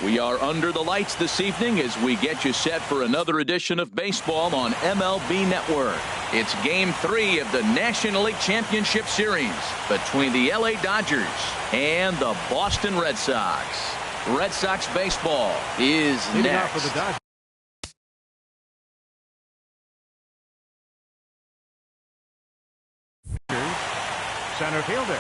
We are under the lights this evening as we get you set for another edition of baseball on MLB Network. It's Game 3 of the National League Championship Series between the LA Dodgers and the Boston Red Sox. Red Sox baseball is next. For the Dodgers. Center fielder.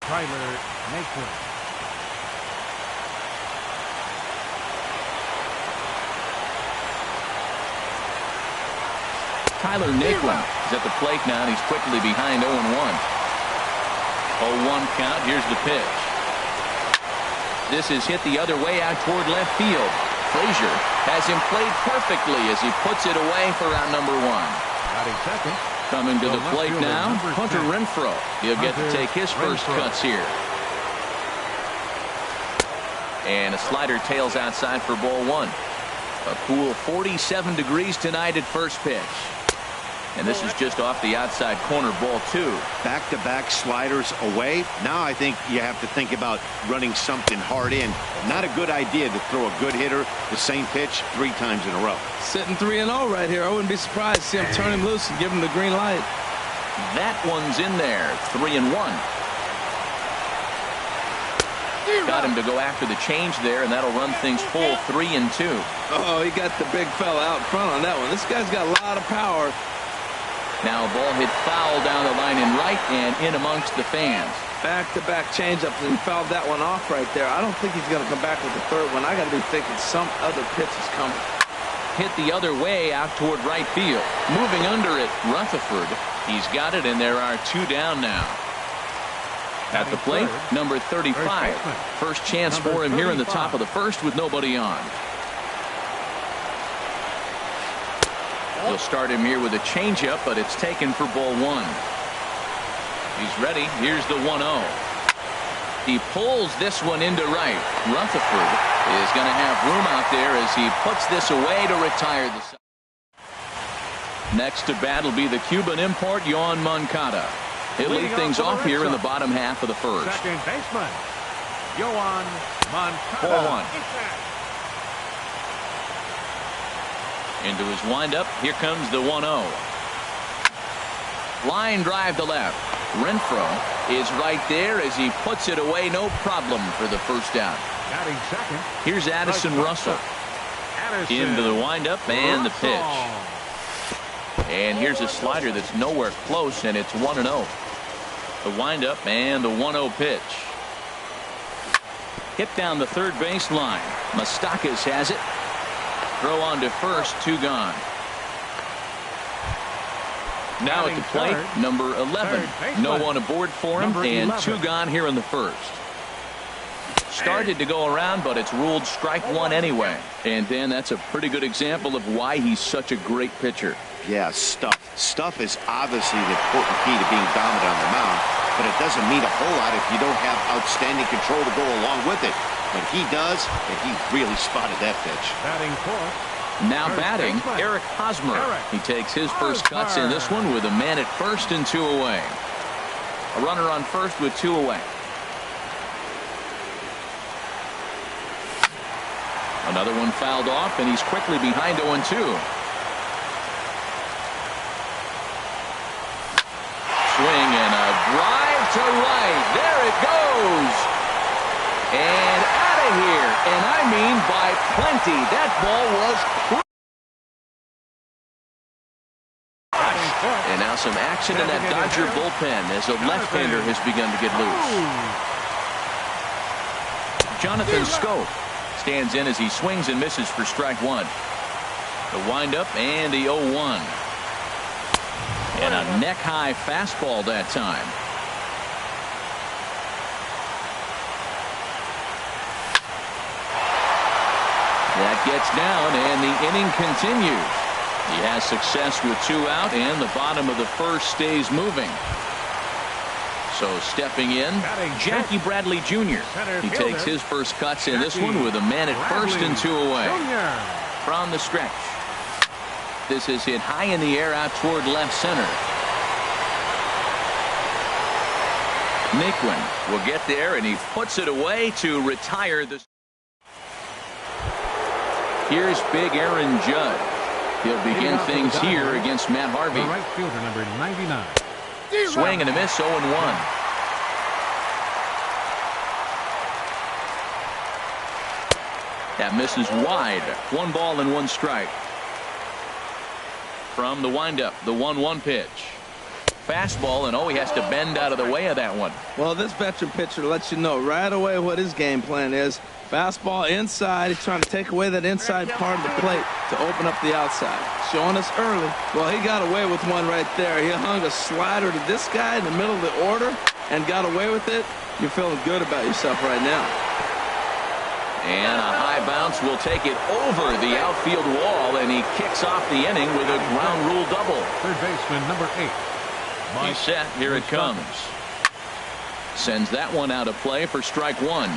Tyler Naquin. Tyler Naquin is at the plate now, and he's quickly behind 0-1. 0-1 count. Here's the pitch. This is hit the other way out toward left field. Frazier has him played perfectly as he puts it away for out number 1. Batting second. Coming to the plate now, Hunter Renfroe. He'll get to take his first cuts here. And a slider tails outside for ball 1. A cool 47 degrees tonight at first pitch. And this is just off the outside corner, ball 2. Back-to-back sliders away. Now I think you have to think about running something hard in. Not a good idea to throw a good hitter the same pitch 3 times in a row. Sitting 3-0 right here. I wouldn't be surprised to see him turn him loose and give him the green light. That one's in there. 3-1. Got him to go after the change there, and that'll run things full 3-2. Oh, he got the big fella out front on that one. This guy's got a lot of power. Now a ball hit foul down the line in right and in amongst the fans. Back-to-back changeups, and he fouled that one off right there. I don't think he's going to come back with the third one. I got to be thinking some other pitch is coming. Hit the other way out toward right field. Moving under it, Rutherford. He's got it, and there are 2 down now. At the plate, number 35. First chance for him here in the top of the first with nobody on. They'll start him here with a changeup, but it's taken for ball 1. He's ready. Here's the 1-0. He pulls this one into right. Rutherford is going to have room out there as he puts this away to retire the side. Next to bat will be the Cuban import, Yoan Moncada. He'll lead things off here in the bottom half of the first. Second baseman, Yoan Moncada. 4-1. Into his windup. Here comes the 1-0. Line drive to left. Renfroe is right there as he puts it away. No problem for the first out. Batting second. Here's Addison Russell. Into the windup and the pitch. And here's a slider that's nowhere close, and it's 1-0. The windup and the 1-0 pitch. Hit down the third base line. Moustakas has it. Throw on to first, 2 gone. Now at the plate, number 11. No one aboard for him, and 2 gone here in the first. Started to go around, but it's ruled strike 1 anyway. And Dan, that's a pretty good example of why he's such a great pitcher. Yeah, stuff. Stuff is obviously the important key to being dominant on the mound, but it doesn't mean a whole lot if you don't have outstanding control to go along with it. But he does, and he really spotted that pitch. Batting fourth. Now batting, Eric Hosmer. He takes his first cuts in this one with a man at first and 2 away. A runner on first with 2 away. Another one fouled off, and he's quickly behind 0-2. Swing and a drive to right. There it goes. And out of here. And I mean by plenty. That ball was crushed. And now some action in that Dodger bullpen as a left-hander has begun to get loose. Jonathan Scope stands in as he swings and misses for strike one. The windup and the 0-1. And a neck-high fastball that time. That gets down, and the inning continues. He has success with 2 out, and the bottom of the first stays moving. So stepping in, Jackie Bradley Jr. He takes his first cuts in this one with a man at first and 2 away. From the stretch. This is hit high in the air out toward left center. Naquin will get there, and he puts it away to retire the. Here's big Aaron Judge. He'll begin things here against Matt Harvey. Right fielder number 99. Swing and a miss, 0-1. That misses wide. 1 ball and 1 strike. From the windup, the 1-1 pitch. Fastball, and he has to bend out of the way of that one. Well, this veteran pitcher lets you know right away what his game plan is. Fastball inside. He's trying to take away that inside part of the plate to open up the outside. Showing us early. Well, he got away with one right there. He hung a slider to this guy in the middle of the order and got away with it. You're feeling good about yourself right now. And a high bounce will take it over the outfield wall, and he kicks off the inning with a ground rule double. Third baseman number 8. He's set. Here it comes. Sends that one out of play for strike 1.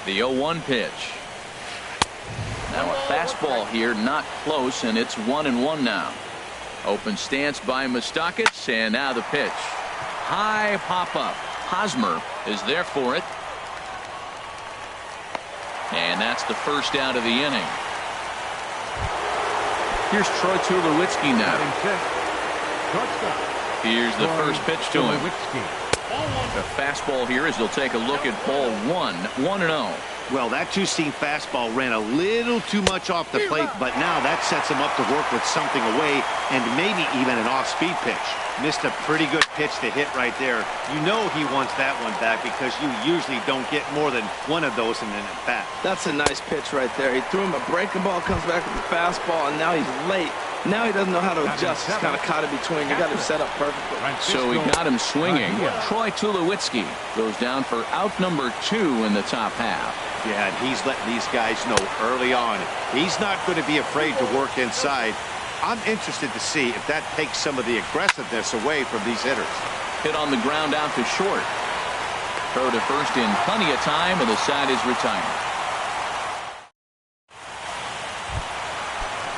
The 0-1 pitch. Now a fastball here, not close, and it's 1-1 now. Open stance by Moustakas, and now the pitch. High pop-up. Hosmer is there for it. And that's the first out of the inning. Here's Troy Tulowitzki now. Here's the first pitch to him. The fastball here as they'll take a look at ball 1. 1-0. Well, that two-seam fastball ran a little too much off the plate, but now that sets him up to work with something away and maybe even an off-speed pitch. Missed a pretty good pitch to hit right there. You know he wants that one back because you usually don't get more than one of those in an at-bat. That's a nice pitch right there. He threw him a breaking ball, comes back with the fastball, and now he's late. Now he doesn't know how to adjust. He's kind of caught in between. You got him set up perfectly. So he got him swinging. Troy Tulowitzki goes down for out number 2 in the top half. Yeah, and he's letting these guys know early on he's not going to be afraid to work inside. I'm interested to see if that takes some of the aggressiveness away from these hitters. Hit on the ground out to short. Throw to first in plenty of time, and the side is retired.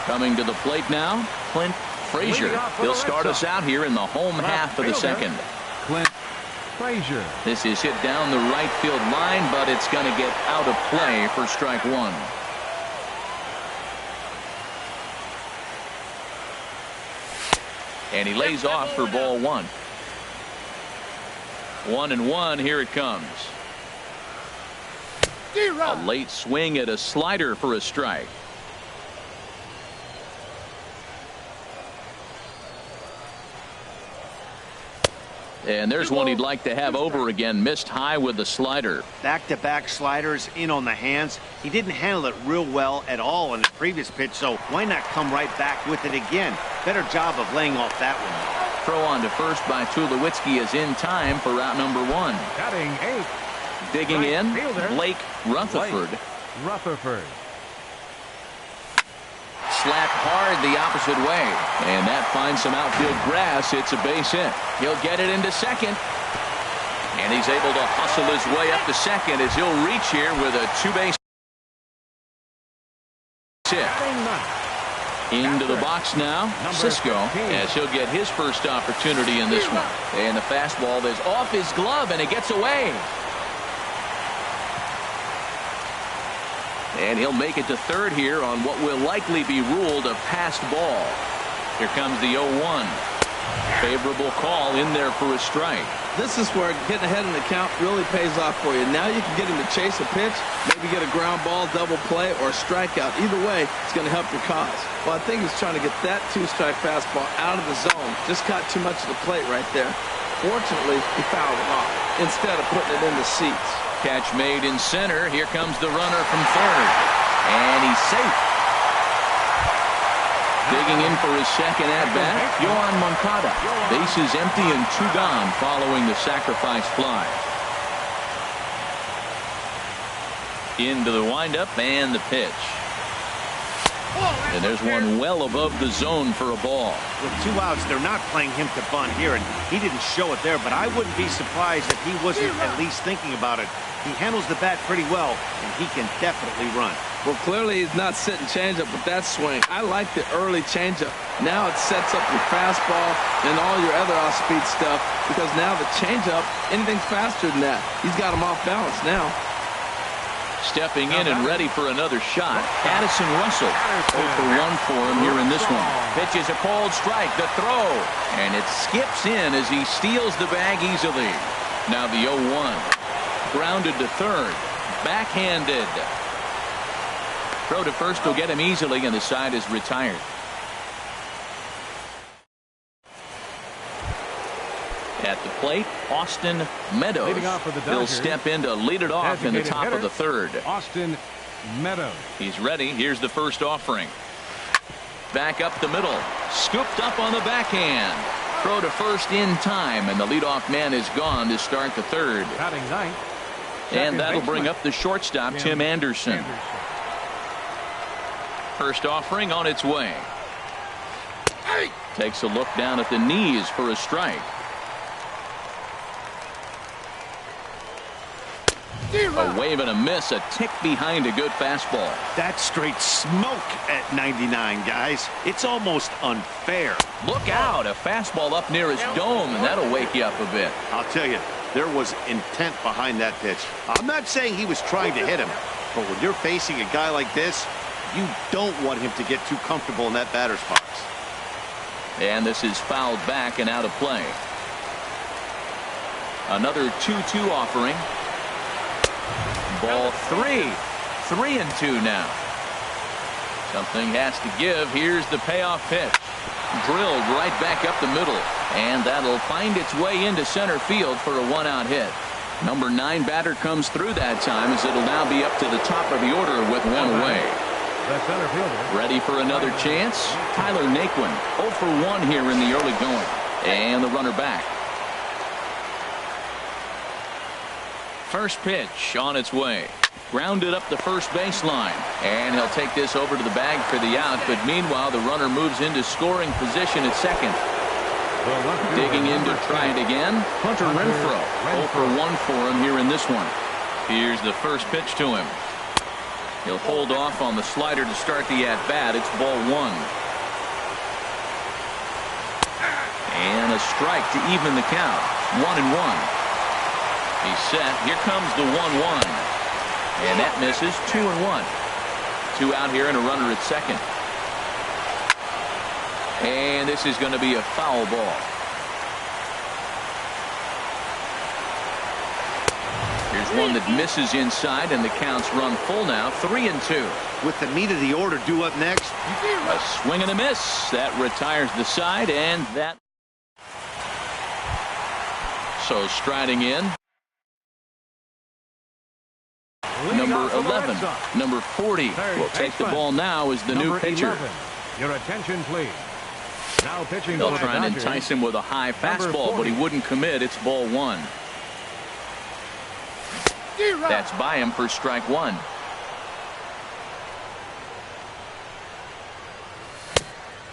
Coming to the plate now, Clint Frazier. He'll start us out here in the home half of the second. Clint Frazier. This is hit down the right field line, but it's going to get out of play for strike 1. And he lays off for ball 1. 1-1. Here it comes. A late swing at a slider for a strike. And there's one he'd like to have over again. Missed high with the slider. Back-to-back sliders in on the hands. He didn't handle it real well at all in the previous pitch, so why not come right back with it again? Better job of laying off that one. Throw on to first by Tulowitzki is in time for out number 1. Batting 8. Digging in, Blake Rutherford. Slapped hard the opposite way, and that finds some outfield grass. It's a base hit. He'll get it into second, and he's able to hustle his way up to second as he'll reach here with a 2-base hit. Into the box now, Cisco, as he'll get his first opportunity in this one. And the fastball is off his glove, and it gets away. And he'll make it to third here on what will likely be ruled a passed ball. Here comes the 0-1. Favorable call in there for a strike. This is where getting ahead in the count really pays off for you. Now you can get him to chase a pitch, maybe get a ground ball, double play, or a strikeout. Either way, it's going to help your cause. Well, I think he's trying to get that two-strike fastball out of the zone. Just caught too much of the plate right there. Fortunately, he fouled it off instead of putting it in the seats. Catch made in center. Here comes the runner from third. And he's safe. Digging in for his second at-bat, Yohan Moncada. Bases empty and 2 gone following the sacrifice fly. Into the windup and the pitch. And there's one well above the zone for a ball. With 2 outs, they're not playing him to bunt here, and he didn't show it there, but I wouldn't be surprised if he wasn't at least thinking about it. He handles the bat pretty well, and he can definitely run. Well, clearly he's not sitting changeup with that swing. I like the early changeup. Now it sets up your fastball and all your other off-speed stuff, because now the changeup, anything's faster than that. He's got him off balance now. Stepping in and ready for another shot, Addison Russell. 0 for 1 for him here in this one. Pitches a cold strike, the throw, and it skips in as he steals the bag easily. Now the 0-1. Grounded to third. Backhanded. Throw to first will get him easily, and the side is retired. At the plate, Austin Meadows. He'll step in to lead it off in the top of the third. Austin Meadows. He's ready. Here's the first offering. Back up the middle. Scooped up on the backhand. Throw to first in time, and the leadoff man is gone to start the third. Batting ninth. And that'll bring up the shortstop, Tim Anderson. First offering on its way. Takes a look down at the knees for a strike. A wave and a miss, a tick behind a good fastball. That's straight smoke at 99, guys. It's almost unfair. Look out, a fastball up near his dome, and that'll wake you up a bit. I'll tell you, there was intent behind that pitch. I'm not saying he was trying to hit him, but when you're facing a guy like this, you don't want him to get too comfortable in that batter's box. And this is fouled back and out of play. Another 2-2 offering. Ball 3. 3-2 now. Something has to give. Here's the payoff pitch. Drilled right back up the middle. And that'll find its way into center field for a 1-out hit. Number 9 batter comes through that time, as it'll now be up to the top of the order with 1 away. The center fielder. Ready for another chance? Tyler Naquin. 0 for 1 here in the early going. And the runner back. First pitch on its way. Grounded up the first baseline. And he'll take this over to the bag for the out. But meanwhile, the runner moves into scoring position at second. Digging in to try it again. Hunter Renfroe. 0 for 1 for him here in this one. Here's the first pitch to him. He'll hold off on the slider to start the at-bat. It's ball 1. And a strike to even the count. 1-1. He's set. Here comes the 1-1. And that misses. 2-1. 2 out here and a runner at second. And this is going to be a foul ball. Here's one that misses inside, and the counts run full now. 3-2. With the meat of the order due up next. A swing and a miss. That retires the side, and that. So striding in. Number 11, number 40 will take the ball now as the new pitcher. 11. Your attention, please. Now pitching. They'll try and entice him with a high fastball, but he wouldn't commit. It's ball 1. That's by him for strike 1.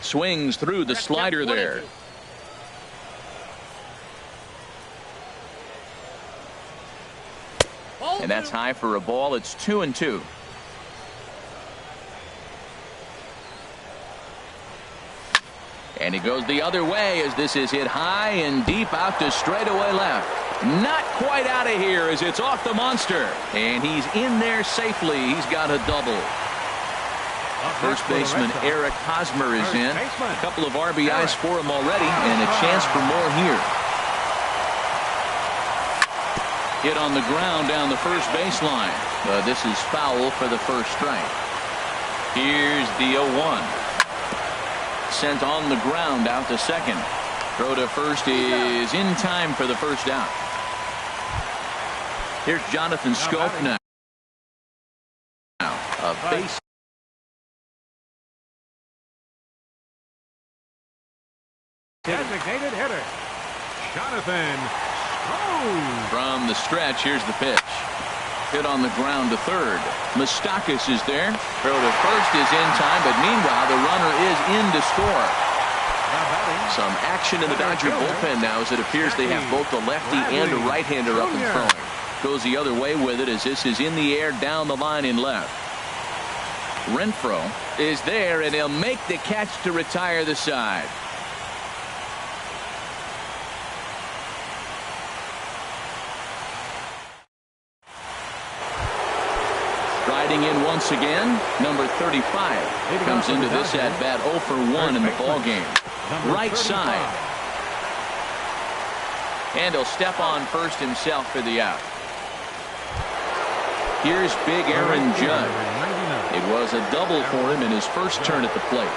Swings through the slider there. And that's high for a ball. It's 2-2. And he goes the other way as this is hit high and deep out to straightaway left. Not quite out of here as it's off the monster. And he's in there safely. He's got a double. First baseman Eric Hosmer is in. A couple of RBIs for him already, and a chance for more here. Hit on the ground down the first baseline. This is foul for the first strike. Here's the 0-1. Sent on the ground out to second. Throw to first is in time for the first out. Here's Jonathan Schoop now. A base. Designated hitter, Jonathan Schoop. From the stretch, here's the pitch. Hit on the ground to third. Moustakas is there. Throw to first is in time, but meanwhile the runner is in to score. Some action in the Dodger bullpen now, as it appears they have both a lefty and a right-hander up and throwing. Goes the other way with it, as this is in the air down the line in left. Renfroe is there, and he'll make the catch to retire the side. Riding in once again, number 35 comes into this at bat 0 for 1 in the ball game. Right side, and he'll step on first himself for the out. Here's big Aaron Judge. It was a double for him in his first turn at the plate.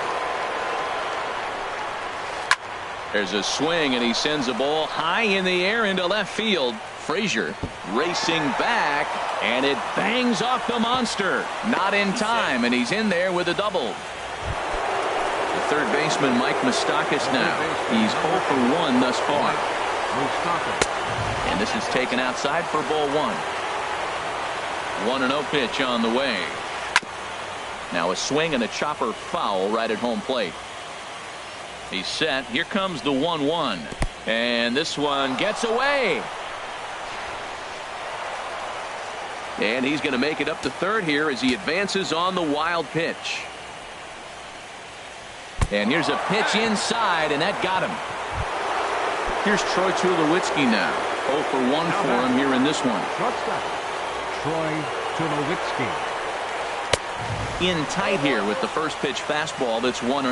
There's a swing, and he sends a ball high in the air into left field. Frazier racing back, and it bangs off the monster. Not in time, and he's in there with a double. The third baseman, Mike Moustakas, now. He's 0 for 1 thus far. And this is taken outside for ball 1. 1-0 pitch on the way. Now a swing and a chopper foul right at home plate. He's set. Here comes the 1-1. And this one gets away. And he's going to make it up to third here as he advances on the wild pitch. And here's a pitch inside, and that got him. Here's Troy Tulowitzki now. 0 for 1 for him here in this one. Troy Tulowitzki. In tight here with the first pitch fastball. That's 1-0.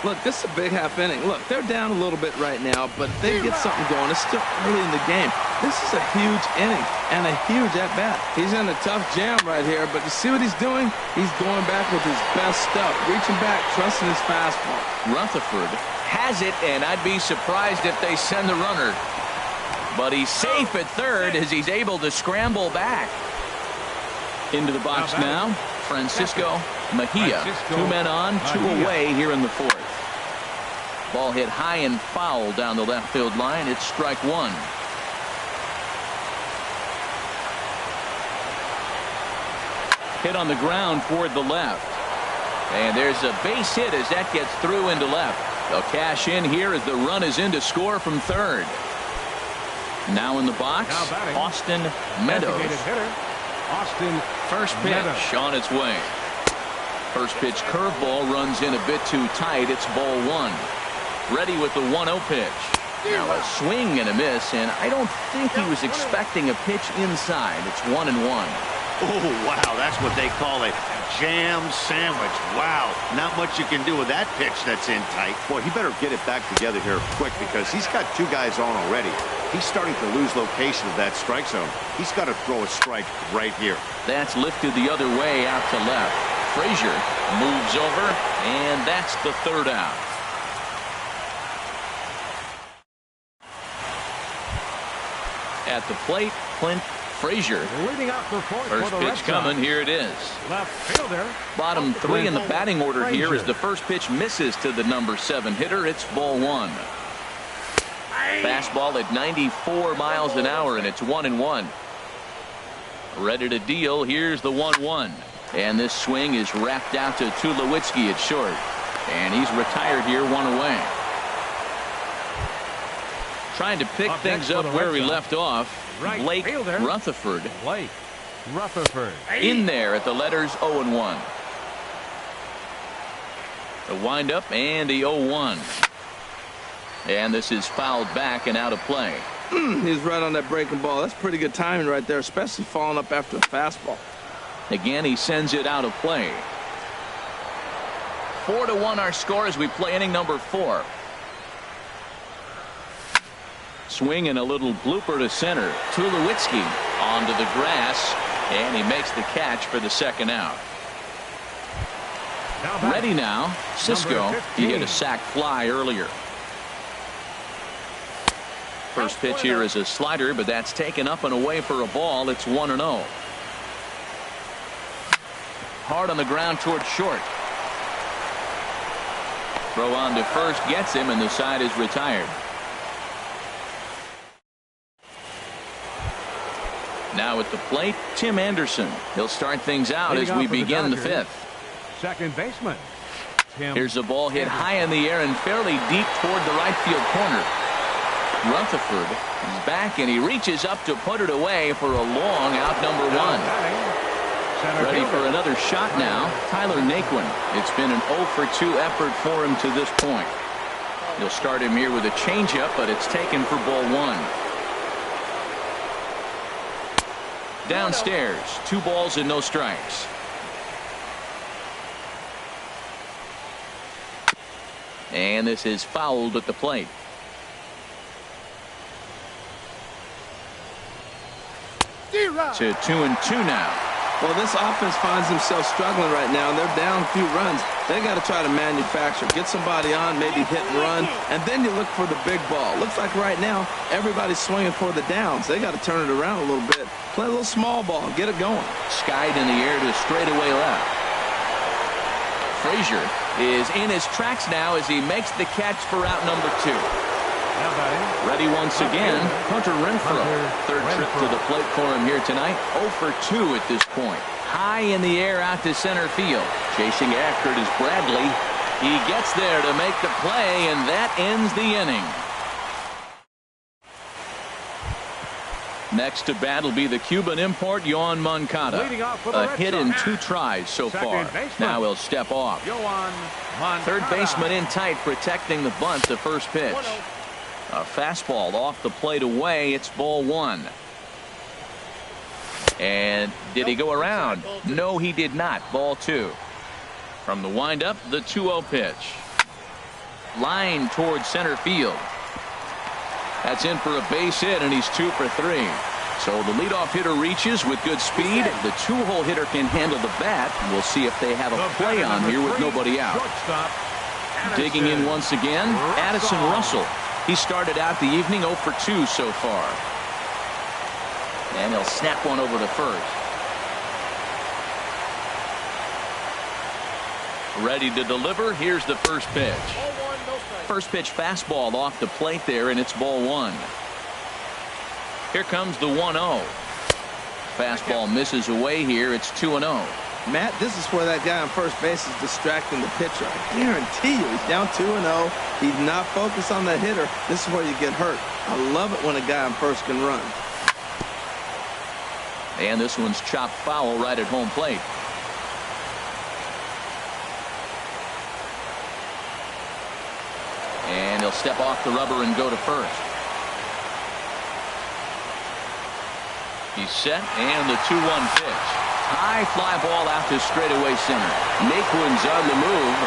Look, this is a big half inning. Look, they're down a little bit right now, but if they get something going, it's still early in the game. This is a huge inning and a huge at-bat. He's in a tough jam right here, but you see what he's doing? He's going back with his best stuff, reaching back, trusting his fastball. Rutherford has it, and I'd be surprised if they send the runner. But he's safe at third as he's able to scramble back. Into the box now, Francisco Mejia. 2 men on, 2 away here in the fourth. Ball hit high and foul down the left field line. It's strike 1. Hit on the ground toward the left. And there's a base hit as that gets through into left. They'll cash in here as the run is in to score from third. Now in the box, Austin Meadows. Austin First pitch on its way. First pitch curveball runs in a bit too tight. It's ball 1. Ready with the 1-0 pitch. Now a swing and a miss, and I don't think he was expecting a pitch inside. It's 1-1. Oh, wow, that's what they call a jam sandwich. Wow, not much you can do with that pitch that's in tight. Boy, he better get it back together here quick because he's got 2 guys on already. He's starting to lose location of that strike zone. He's got to throw a strike right here. That's lifted the other way out to left. Frazier moves over, and that's the third out. At the plate, Clint Frazier. Leading out for First pitch coming. Here it is. Left fielder. Bottom 3 in the batting order here as the first pitch misses to the number 7 hitter. It's ball 1. Fastball at 94 miles an hour, and it's 1-1. Ready to deal. Here's the 1-1. And this swing is wrapped out to Tulowitzki at short. And he's retired here, 1 away. Trying to pick things up where we left off. Blake Rutherford. Blake Rutherford. In there at the letters 0-1. The windup and the 0-1. And this is fouled back and out of play. He's right on that breaking ball. That's pretty good timing right there, especially following up after a fastball. Again, he sends it out of play. 4-1 our score as we play inning number 4. Swing and a little blooper to center. Tulowitzki onto the grass, and he makes the catch for the second out. Ready now, Cisco. He hit a sac fly earlier. First pitch here is a slider, but that's taken up and away for a ball. It's 1-0. Hard on the ground towards short. Throw on to first gets him, and the side is retired. Now at the plate, Tim Anderson. He'll start things out as we begin the 5th. Second baseman. Here's a ball hit high in the air and fairly deep toward the right field corner. Rutherford is back, and he reaches up to put it away for a long out number 1. Ready for another shot now, Tyler Naquin. It's been an 0-for-2 effort for him to this point. He'll start him here with a changeup, but it's taken for ball 1. Downstairs, 2 balls and no strikes. And this is fouled at the plate. To 2-2 now. Well, this offense finds themselves struggling right now, and they're down a few runs. They got to try to manufacture, get somebody on, maybe hit and run, and then you look for the big ball. Looks like right now everybody's swinging for the downs. They got to turn it around a little bit, play a little small ball, get it going. Skied in the air to straightaway left. Frazier is in his tracks now as he makes the catch for out number 2. Ready once again, Hunter Renfroe. Third trip to the plate for him here tonight. 0-for-2 at this point. High in the air out to center field. Chasing after it is Bradley. He gets there to make the play, and that ends the inning. Next to bat will be the Cuban import, Yoan Moncada. A hit in 2 tries so far. Now he'll step off. Third baseman in tight, protecting the bunt to first pitch. A fastball off the plate away. It's ball 1. And did he go around? No, he did not. Ball 2. From the windup, the 2-0 pitch. Line towards center field. That's in for a base hit, and he's 2 for 3. So the leadoff hitter reaches with good speed. The 2-hole hitter can handle the bat. We'll see if they have a play on here with nobody out. Digging in once again, Addison Russell. He started out the evening 0 for 2 so far. And he'll snap one over to first. Ready to deliver. Here's the first pitch. First pitch fastball off the plate there, and it's ball 1. Here comes the 1-0. Fastball misses away here. It's 2-0. Matt, this is where that guy on first base is distracting the pitcher. I guarantee you, he's down 2-0. He's not focused on that hitter. This is where you get hurt. I love it when a guy on first can run. And this one's chopped foul right at home plate. And he'll step off the rubber and go to first. He's set, and the 2-1 pitch. High fly ball out to straightaway center. Naquin's on the move.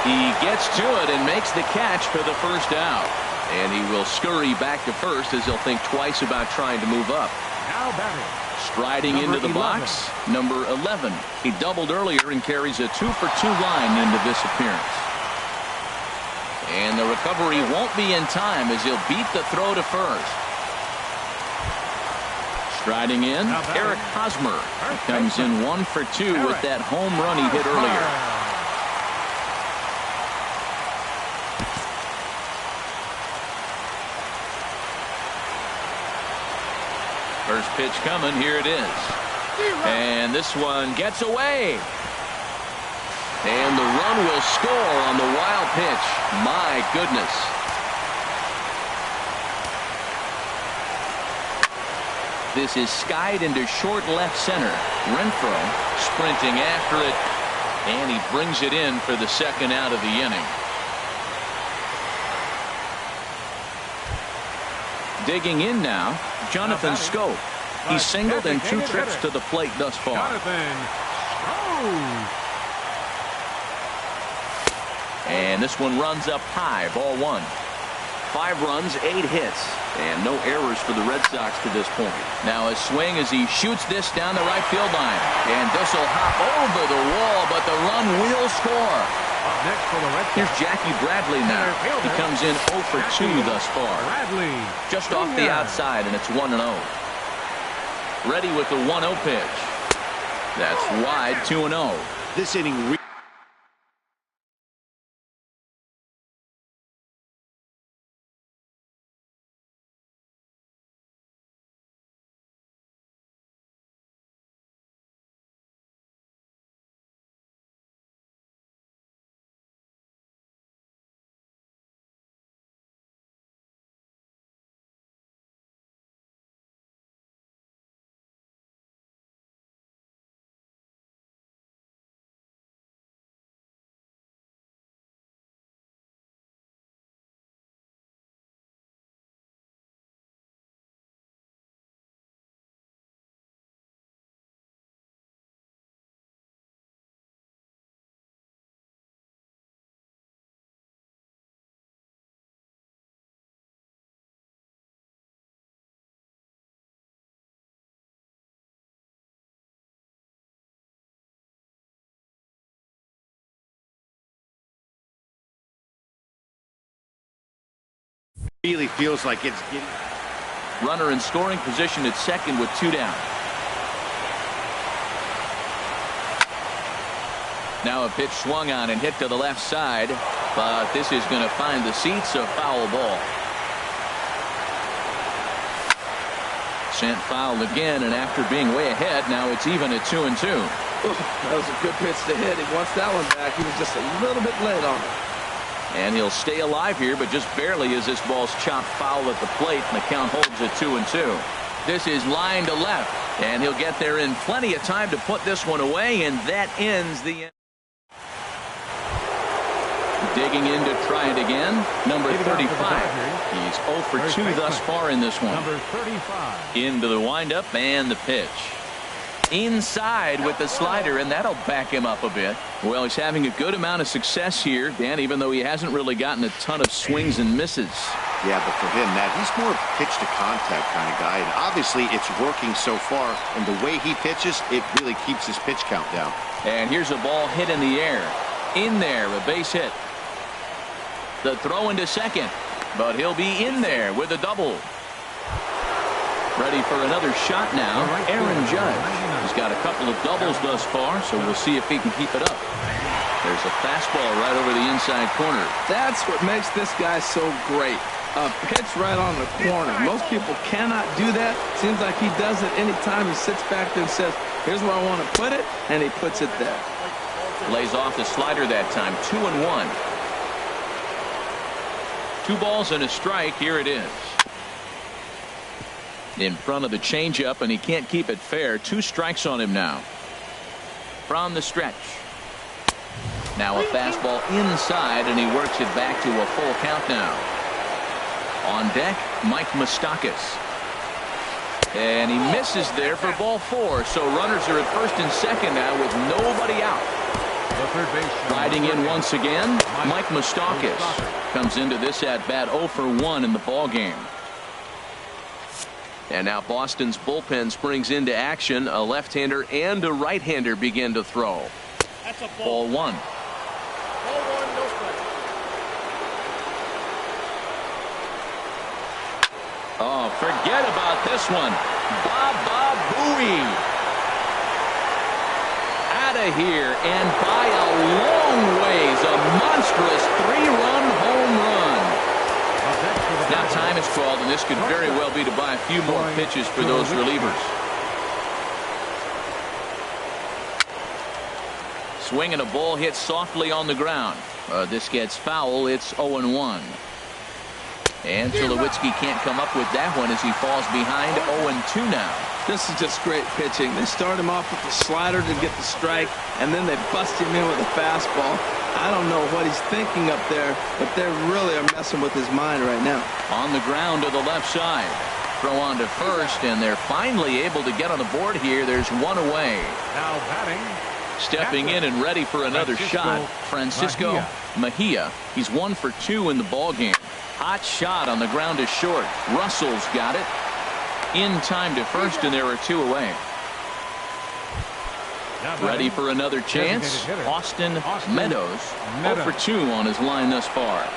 He gets to it and makes the catch for the first out. And he will scurry back to first as he'll think twice about trying to move up. Now batting. Striding into the box, number 11. He doubled earlier and carries a 2-for-2 line into this appearance. And the recovery won't be in time as he'll beat the throw to first. Striding in, Eric Hosmer comes in 1 for 2 with that home run he hit earlier. First pitch coming, here it is. And this one gets away. And the run will score on the wild pitch. My goodness. This is skied into short left center. Renfroe sprinting after it, and he brings it in for the second out of the inning. Digging in now, Jonathan Scope. He's singled in 2 trips to the plate thus far. And this one runs up high, ball 1. 5 runs, 8 hits, and no errors for the Red Sox to this point. Now a swing as he shoots this down the right field line. And this will hop over the wall, but the run will score. Up next for the Red Sox. Here's Jackie Bradley now. He comes in 0 for 2 thus far. Bradley. Just off the outside, and it's 1-0. Ready with the 1-0 pitch. That's wide, 2-0. This inning really feels like it's getting. Runner in scoring position at second with 2 down. Now a pitch swung on and hit to the left side, but this is going to find the seats, a foul ball. Sent foul again, and after being way ahead, now it's even at 2-2. That was a good pitch to hit. He wants that one back. He was just a little bit late on it. And he'll stay alive here, but just barely as this ball's chopped foul at the plate, and the count holds at 2-2. This is line to left, and he'll get there in plenty of time to put this one away, and that ends the end. Digging in to try it again, number 35. He's 0 for 2 thus far in this one. Number 35. Into the windup and the pitch. Inside with the slider, and that'll back him up a bit. Well, he's having a good amount of success here, Dan, even though he hasn't really gotten a ton of swings and misses. Yeah, but for him, Matt, he's more of a pitch-to-contact kind of guy, and obviously it's working so far, and the way he pitches, it really keeps his pitch count down. And here's a ball hit in the air. In there, a base hit. The throw into second, but he'll be in there with a double. Ready for another shot now, Aaron Judge. He's got a couple of doubles thus far, so we'll see if he can keep it up. There's a fastball right over the inside corner. That's what makes this guy so great. A pitch right on the corner. Most people cannot do that. Seems like he does it anytime he sits back there and says, here's where I want to put it, and he puts it there. Lays off the slider that time, 2-1. 2 balls and a strike. Here it is. In front of the changeup, and he can't keep it fair. 2 strikes on him now. From the stretch. Now a fastball inside, and he works it back to a full count now. On deck, Mike Moustakas. And he misses there for ball 4. So runners are at first and second now with nobody out. Riding in once again, Mike Moustakas comes into this at bat 0 for 1 in the ball game. And now Boston's bullpen springs into action. A left-hander and a right-hander begin to throw. That's a ball 1. Ball 1, no strike. Oh, forget about this one. Baba Booey. Out of here, and by a long ways, a monstrous 3-run home run. Now time is called, and this could very well be to buy a few more pitches for those relievers. Swing and a ball hit softly on the ground. This gets foul. It's 0-1. And Tulowitzki can't come up with that one as he falls behind 0-2 now. This is just great pitching. They start him off with the slider to get the strike, and then they bust him in with a fastball. I don't know what he's thinking up there, but they really are messing with his mind right now. On the ground to the left side. Throw on to first, and they're finally able to get on the board here. There's 1 away. Now batting. Stepping in and ready for another shot, Francisco Mejia. He's 1 for 2 in the ball game. Hot shot on the ground is short. Russell's got it. In time to first, and there are 2 away. Ready for another chance. Austin Meadows 0 for 2 on his line thus far.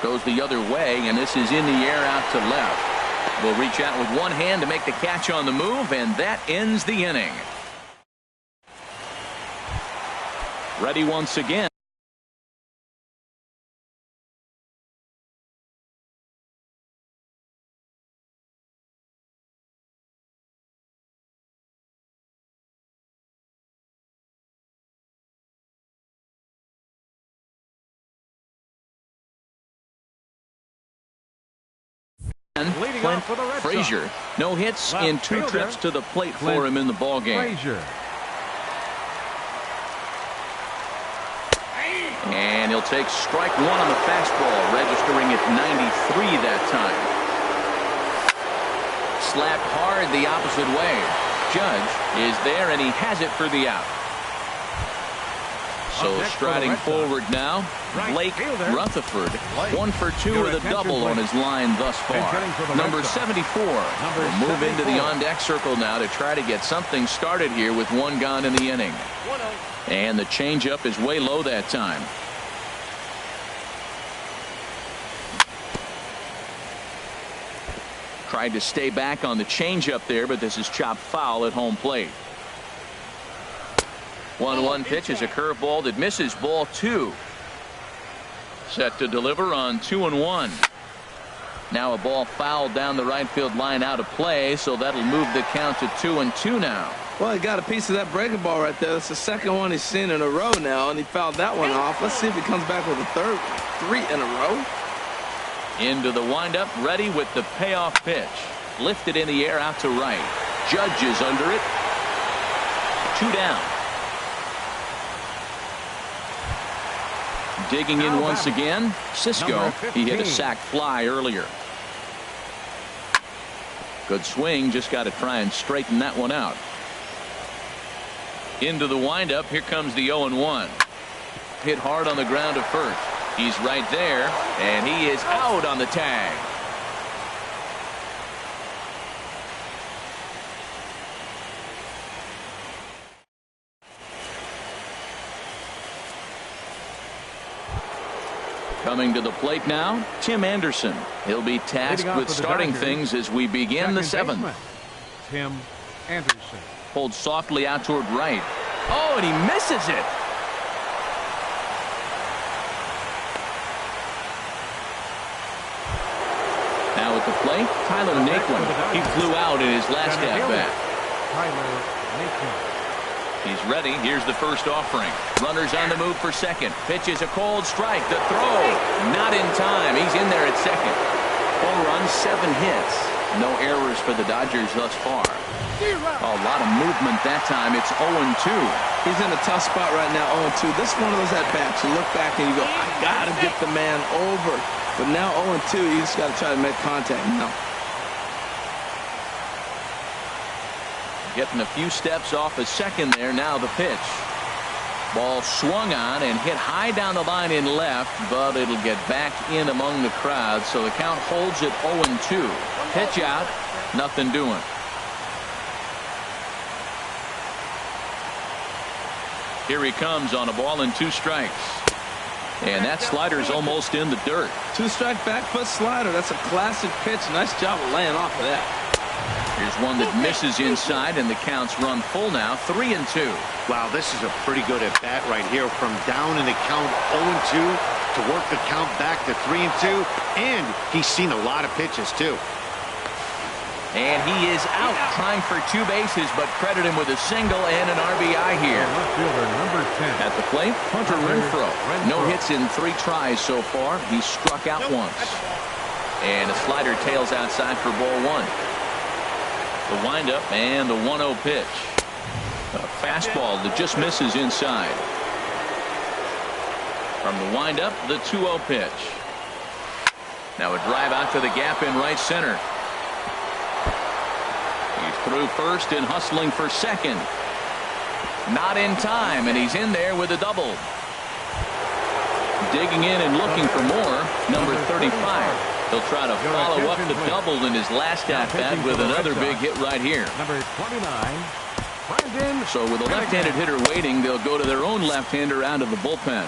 Goes the other way, and this is in the air out to left. Will reach out with one hand to make the catch on the move, and that ends the inning. Ready once again. Clint Frazier. No hits in 2 trips to the plate for him in the ball game. And he'll take strike 1 on the fastball, registering at 93 that time. Slapped hard the opposite way. Judge is there, and he has it for the out. So striding forward now, Blake Rutherford, 1 for 2 with a double on his line thus far. Number 74 will move into the on-deck circle now to try to get something started here with 1 gone in the inning. And the changeup is way low that time. Tried to stay back on the changeup there, but this is chopped foul at home plate. 1-1 pitch is a curveball that misses, ball 2. Set to deliver on 2-1. Now a ball fouled down the right field line out of play, so that'll move the count to 2-2 now. Well, he got a piece of that breaking ball right there. That's the second one he's seen in a row now, and he fouled that one off. Let's see if he comes back with a third, 3 in a row. Into the windup, ready with the payoff pitch. Lifted in the air out to right. Judge is under it. 2 down. Digging in once again, Cisco. He hit a sac fly earlier. Good swing, just got to try and straighten that one out. Into the windup, here comes the 0-1. Hit hard on the ground to first. He's right there, and he is out on the tag. Coming to the plate now, Tim Anderson. He'll be tasked with starting things as we begin the 7th. Tim Anderson. Pulled softly out toward right. Oh, and he misses it. Now at the plate, Tyler Naquin. He flew out in his last at-bat. Tyler Naquin. He's ready. Here's the first offering. Runners on the move for second. Pitch is a cold strike. The throw. Not in time. He's in there at second. Home run, 7 hits. No errors for the Dodgers thus far. A lot of movement that time. It's 0-2. He's in a tough spot right now, 0-2. This is one of those at-bats. You look back and you go, I got to get the man over. But now 0-2, you just got to try to make contact now. Getting a few steps off a second there. Now the pitch. Ball swung on and hit high down the line in left, but it'll get back in among the crowd. So the count holds at 0-2. Pitch out. Nothing doing. Here he comes on a ball and 2 strikes. And that slider's almost in the dirt. 2-strike back foot slider. That's a classic pitch. Nice job of laying off of that. Here's one that misses inside, and the count's run full now, 3-2. Wow, this is a pretty good at bat right here. From down in the count 0-2 to work the count back to 3-2, and he's seen a lot of pitches too. And he is out trying for 2 bases, but credit him with a single and an RBI here. Left fielder number 10. At the plate, Hunter Renfroe. No hits in 3 tries so far. He struck out once. And a slider tails outside for ball 1. The windup and the 1-0 pitch. A fastball that just misses inside. From the windup, the 2-0 pitch. Now a drive out to the gap in right center. He's through first and hustling for second. Not in time, and he's in there with a double. digging in and looking for more. Number 35. He'll try to follow up the double in his last at-bat with another big hit right here. Number 29. So with a left-handed hitter waiting, they'll go to their own left-hander out of the bullpen.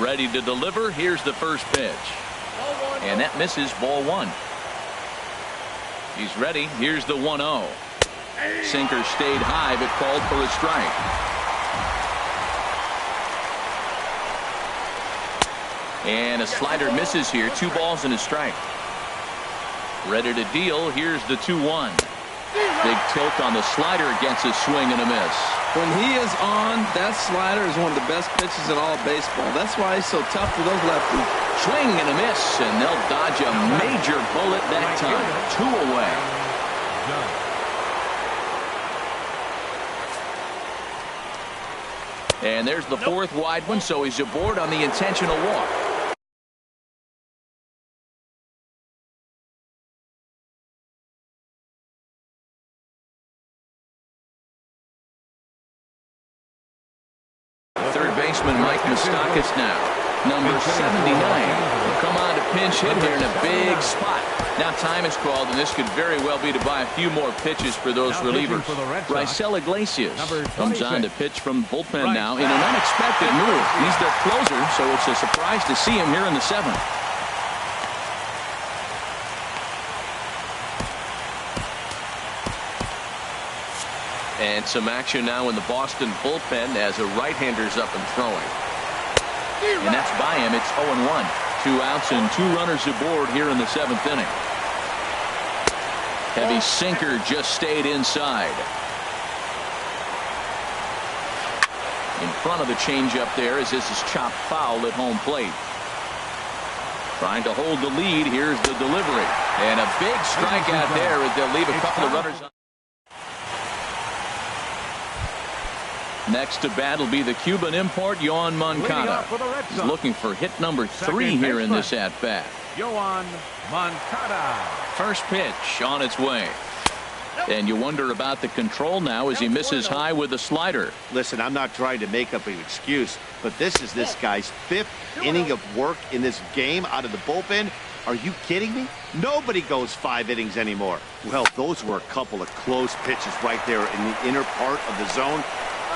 Ready to deliver. Here's the first pitch. And that misses, ball one. He's ready. Here's the 1-0. Sinker stayed high but called for a strike. And a slider misses here. 2 balls and a strike. Ready to deal. Here's the 2-1. Big tilt on the slider, gets a swing and a miss. When he is on, that slider is one of the best pitches in all of baseball. That's why he's so tough for those lefties. Swing and a miss, and they'll dodge a major bullet that time. 2 away. And there's the 4th wide one, so he's aboard on the intentional walk. Third baseman Mike Moustakas now. Number 79 will come on to pinch hit here in a big spot. Now time is called, and this could very well be to buy a few more pitches for those relievers. Raisel Iglesias comes on to pitch from bullpen now in an unexpected move. He's their closer, so it's a surprise to see him here in the 7th. And some action now in the Boston bullpen as a right-hander's up and throwing. And that's by him. It's 0-1. 2 outs and 2 runners aboard here in the 7th inning. Heavy sinker just stayed inside. In front of the changeup there as this is chopped foul at home plate. Trying to hold the lead. Here's the delivery. And a big strikeout there as they'll leave a couple of runners on. Next to bat will be the Cuban import, Yoan Moncada. He's looking for hit number 3 here in this at-bat. Yoan Moncada. First pitch on its way. And you wonder about the control now as he misses high with a slider. Listen, I'm not trying to make up an excuse, but this is this guy's 5th inning of work in this game out of the bullpen. Are you kidding me? Nobody goes 5 innings anymore. Well, those were a couple of close pitches right there in the inner part of the zone.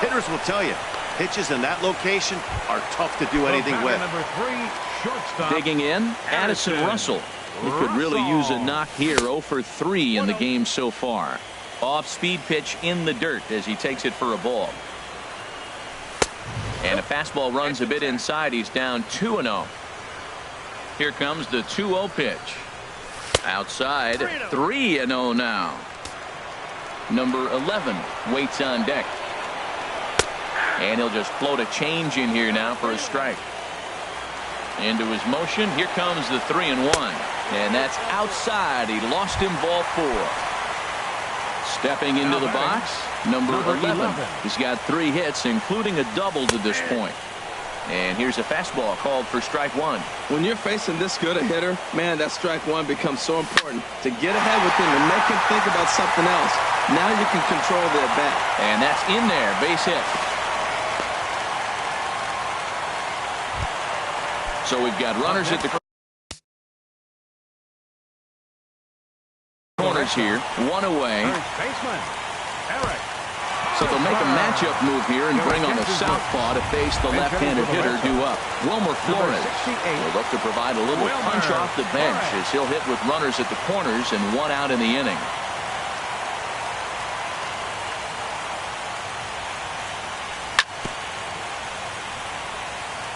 Hitters will tell you, pitches in that location are tough to do anything with. Number 3, shortstop. Digging in, Addison Russell. He could really use a knock here. 0 for 3 in the game so far. Off-speed pitch in the dirt as he takes it for a ball. And a fastball runs a bit inside. He's down 2-0. Here comes the 2-0 pitch. Outside, 3-0 now. Number 11 waits on deck. And he'll just float a change in here now for a strike. Into his motion. Here comes the 3-1. And that's outside. He lost him, ball 4. Stepping into the box, number 11. He's got 3 hits, including a double to this point. And here's a fastball called for strike 1. When you're facing this good a hitter, man, that strike 1 becomes so important. To get ahead with him and make him think about something else. Now you can control the at-bat. And that's in there. Base hit. So we've got runners at the corners here. 1 away. So they'll make a matchup move here and bring on the southpaw to face the left-handed hitter due up. Wilmer Flores will look to provide a little punch off the bench as he'll hit with runners at the corners and 1 out in the inning.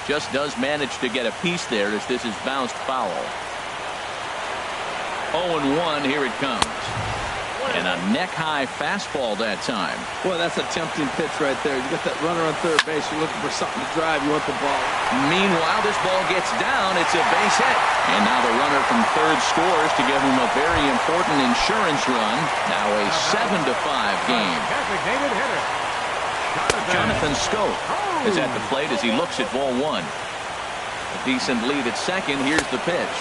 Just does manage to get a piece there as this is bounced foul. 0-1, here it comes. And a neck-high fastball that time. Boy, that's a tempting pitch right there. You got that runner on third base. You're looking for something to drive. You want the ball. Meanwhile, this ball gets down. It's a base hit. And now the runner from third scores to give him a very important insurance run. Now a 7-5 game. Designated hitter. Jonathan Scope is at the plate as he looks at ball 1. A decent lead at second. Here's the pitch.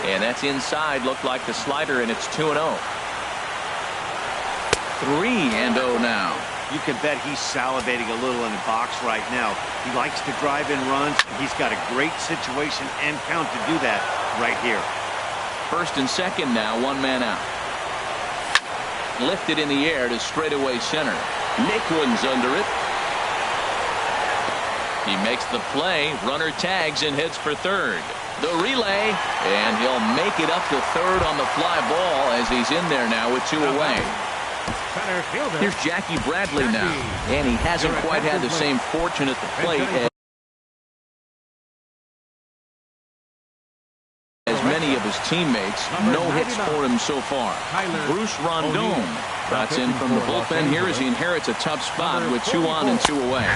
And that's inside. Looked like the slider, and it's 2-0. 3-0 now. You can bet he's salivating a little in the box right now. He likes to drive in runs, and he's got a great situation and count to do that right here. First and second now, one man out. Lifted in the air to straightaway center. Naquin's under it. He makes the play. Runner tags and heads for third. The relay, and he'll make it up to third on the fly ball as he's in there now with two away. Here's Jackie Bradley now, and he hasn't quite had the same fortune at the plate as many of his teammates. No hits for him so far. Bruce Rondon trots in from the bullpen here as he inherits a tough spot with 2 on and 2 away.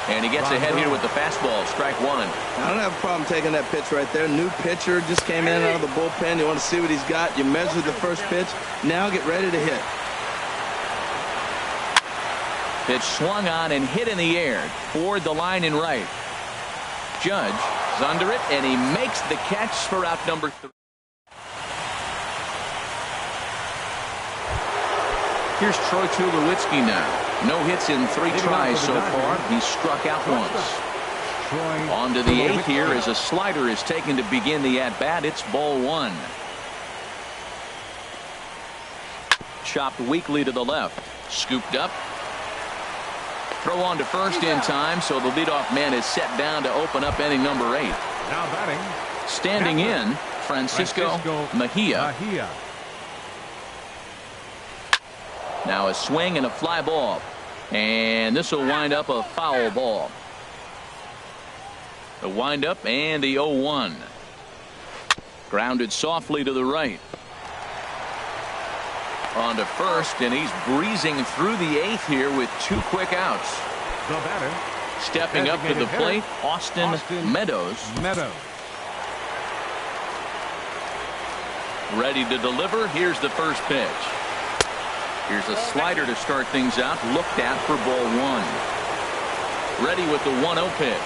And he gets ahead here with the fastball, strike one. I don't have a problem taking that pitch right there. New pitcher just came in out of the bullpen. You want to see what he's got. You measure the first pitch. Now get ready to hit. Pitch swung on and hit in the air toward the line and right. Judge is under it, and he makes the catch for out number 3. Here's Troy Tulowitzki now. No hits in 3 tries so far. He's struck out once. On to the 8th here as a slider is taken to begin the at-bat. It's ball 1. Chopped weakly to the left. Scooped up. Throw on to first in time, so the leadoff man is set down to open up inning number 8. Now batting. Standing in, Francisco Mejia. Now a swing and a fly ball. And this will wind up a foul ball. The windup and the 0-1. Grounded softly to the right. On to first, and he's breezing through the 8th here with 2 quick outs. The batter. Stepping up to the plate, Austin Meadows. Ready to deliver. Here's the first pitch. Here's a slider to start things out. Looked at for ball 1. Ready with the 1-0 pitch.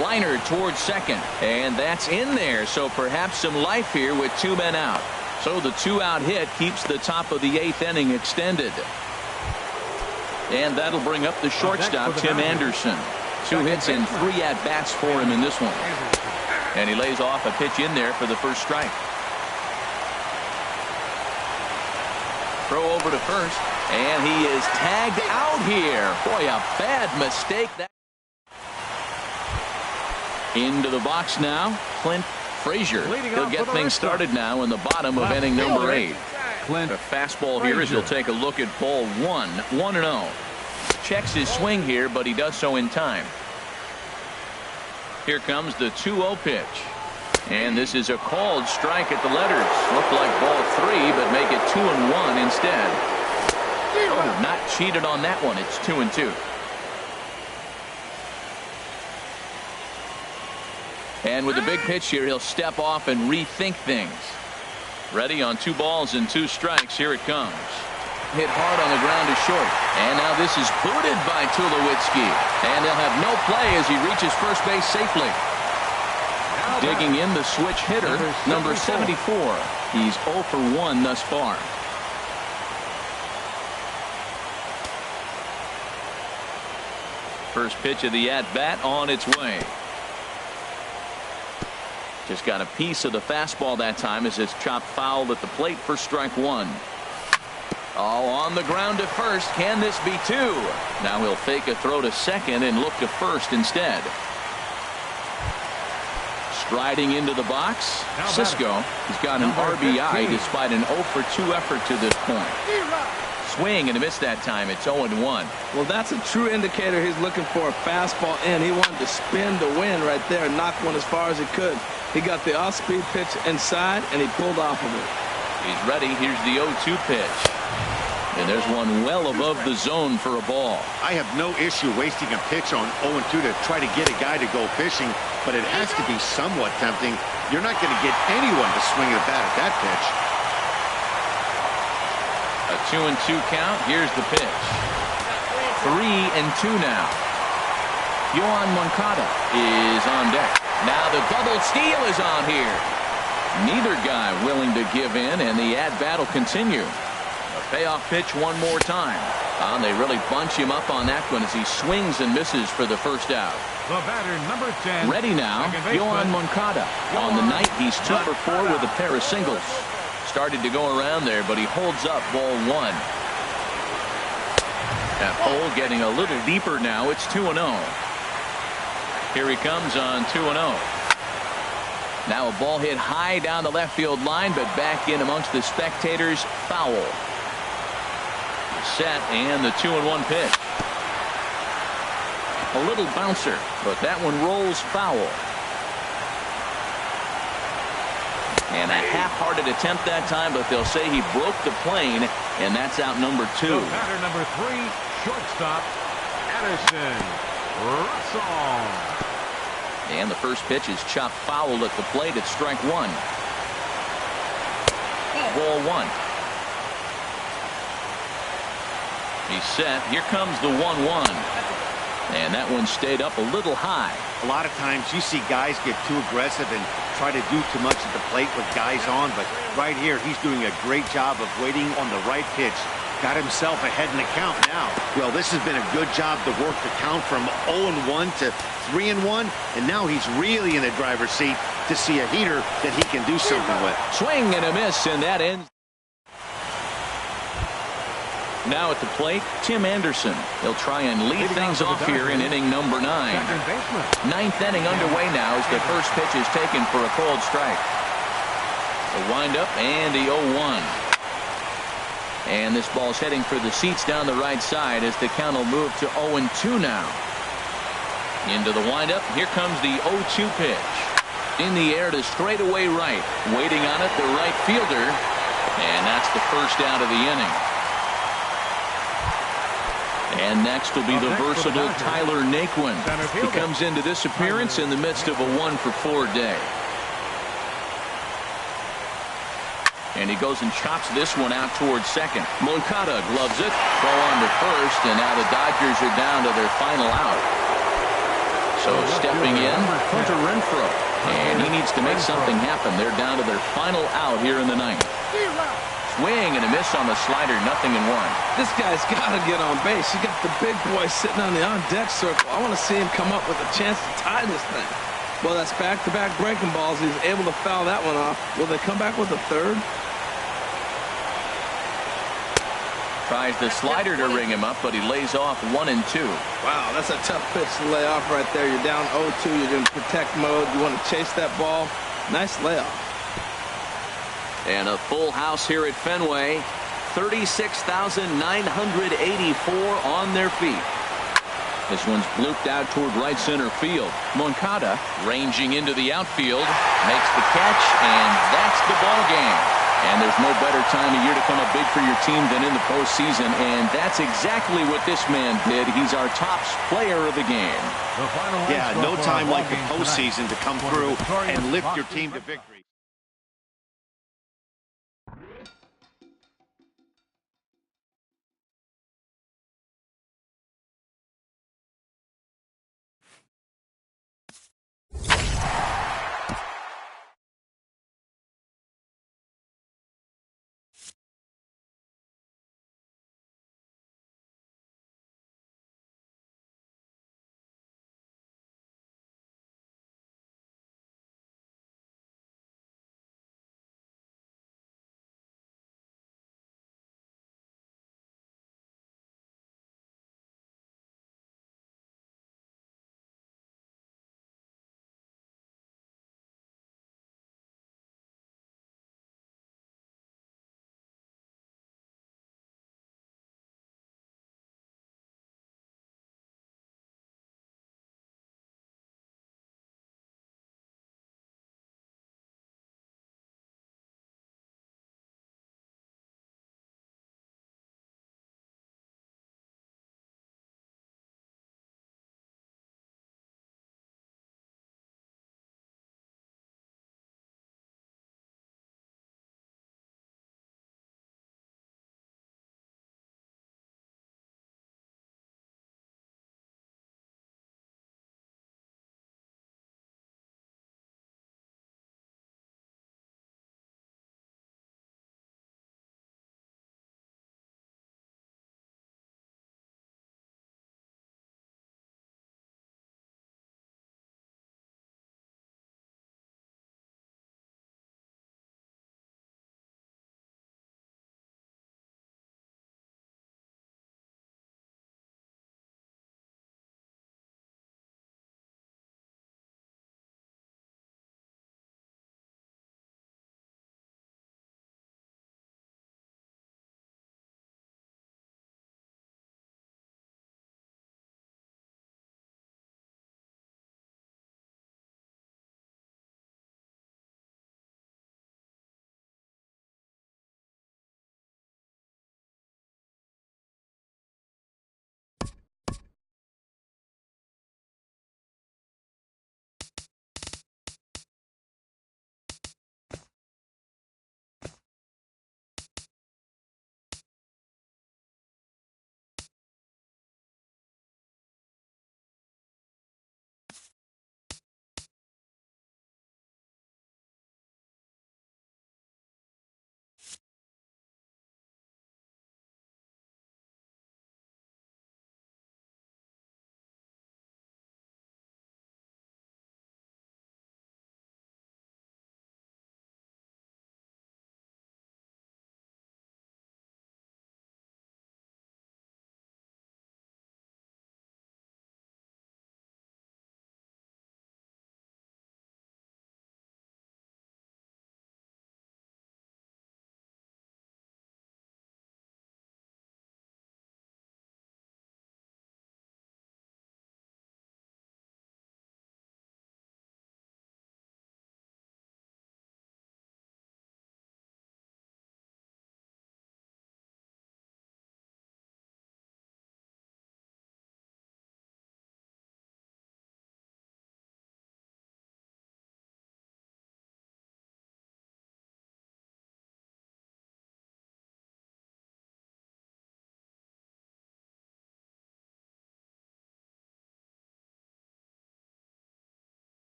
Liner towards second, and that's in there. So perhaps some life here with 2 men out. So the 2-out hit keeps the top of the 8th inning extended. And that'll bring up the shortstop, Tim Anderson. 2 hits and 3 at-bats for him in this one. And he lays off a pitch in there for the first strike. Throw over to first, and he is tagged out here. Boy, a bad mistake. Into the box now, Clint Frazier. He'll get things started now in the bottom of inning number 8. A fastball here as he'll take a look at ball 1. 1-0. Checks his swing here, but he does so in time. Here comes the 2-0 pitch. And this is a called strike at the letters. Looked like ball 3, but make it 2-1 instead. Oh, not cheated on that one. It's 2-2. And with the big pitch here, he'll step off and rethink things. Ready on 2 balls and 2 strikes. Here it comes. Hit hard on the ground to short. And now this is booted by Tulowitzki. And they'll have no play as he reaches first base safely. Digging in the switch hitter, number 74. He's 0 for 1 thus far. First pitch of the at-bat on its way. Just got a piece of the fastball that time as it's chopped foul at the plate for strike 1. Oh, on the ground to first. Can this be 2? Now he'll fake a throw to second and look to first instead. Striding into the box, Cisco. He's got an RBI despite an 0 for 2 effort to this point. Swing and a miss that time. It's 0-1. Well, that's a true indicator he's looking for a fastball in. He wanted to spin to win right there and knock one as far as he could. He got the off-speed pitch inside, and he pulled off of it. He's ready. Here's the 0-2 pitch. And there's one well above the zone for a ball. I have no issue wasting a pitch on 0-2 to try to get a guy to go fishing, but it has to be somewhat tempting. You're not going to get anyone to swing a bat at that pitch. A 2-2 count. Here's the pitch. 3-2 now. Yohan Moncada is on deck. Now the double steal is on here. Neither guy willing to give in, and the at-bat will continue. A payoff pitch one more time. They really bunch him up on that one as he swings and misses for the first out. The batter, number 10. Ready now, Yohan Moncada. On the night, he's 2 for 4 with a pair of singles. Started to go around there, but he holds up ball 1. That hole getting a little deeper now. It's 2-0. Here he comes on 2-0. Now a ball hit high down the left field line, but back in amongst the spectators. Foul. Set, and the 2-1 pitch. A little bouncer, but that one rolls foul. And a half-hearted attempt that time, but they'll say he broke the plane, and that's out number 2. The batter, number 3, shortstop, Addison Russell. And the first pitch is chopped foul at the plate at strike 1. Ball 1. He's set. Here comes the 1-1. And that one stayed up a little high. A lot of times you see guys get too aggressive and try to do too much at the plate with guys on, but right here he's doing a great job of waiting on the right pitch. Got himself ahead in the count now. Well, this has been a good job to work the count from 0-1 to 3-1, and now he's really in the driver's seat to see a heater that he can do something with. Swing and a miss, and that ends. Now at the plate, Tim Anderson. He'll try and lead things off here in inning number 9. Ninth inning underway now as the first pitch is taken for a called strike. The windup and the 0-1. And this ball's heading for the seats down the right side as the count will move to 0-2 now. Into the windup. Here comes the 0-2 pitch. In the air to straightaway right. Waiting on it, the right fielder. And that's the first out of the inning. And next will be the versatile Tyler Naquin. He comes into this appearance in the midst of a 1-for-4 day. And he goes and chops this one out towards second. Moncada gloves it. Throw on to first, and now the Dodgers are down to their final out. So stepping in, Hunter Renfroe. And he needs to make something happen. They're down to their final out here in the 9th. Swing and a miss on the slider, 0-1. This guy's got to get on base. You got the big boy sitting on the on-deck circle. I want to see him come up with a chance to tie this thing. Well, that's back-to-back breaking balls. He's able to foul that one off. Will they come back with a third? Tries the slider to ring him up, but he lays off 1-2. Wow, that's a tough pitch to lay off right there. You're down 0-2. You're in protect mode. You want to chase that ball. Nice layoff. And a full house here at Fenway. 36,984 on their feet. This one's blooped out toward right center field. Moncada ranging into the outfield. Makes the catch, and that's the ball game. And there's no better time of year to come up big for your team than in the postseason. And that's exactly what this man did. He's our top player of the game. Yeah, no time like the postseason to come through and lift your team to victory.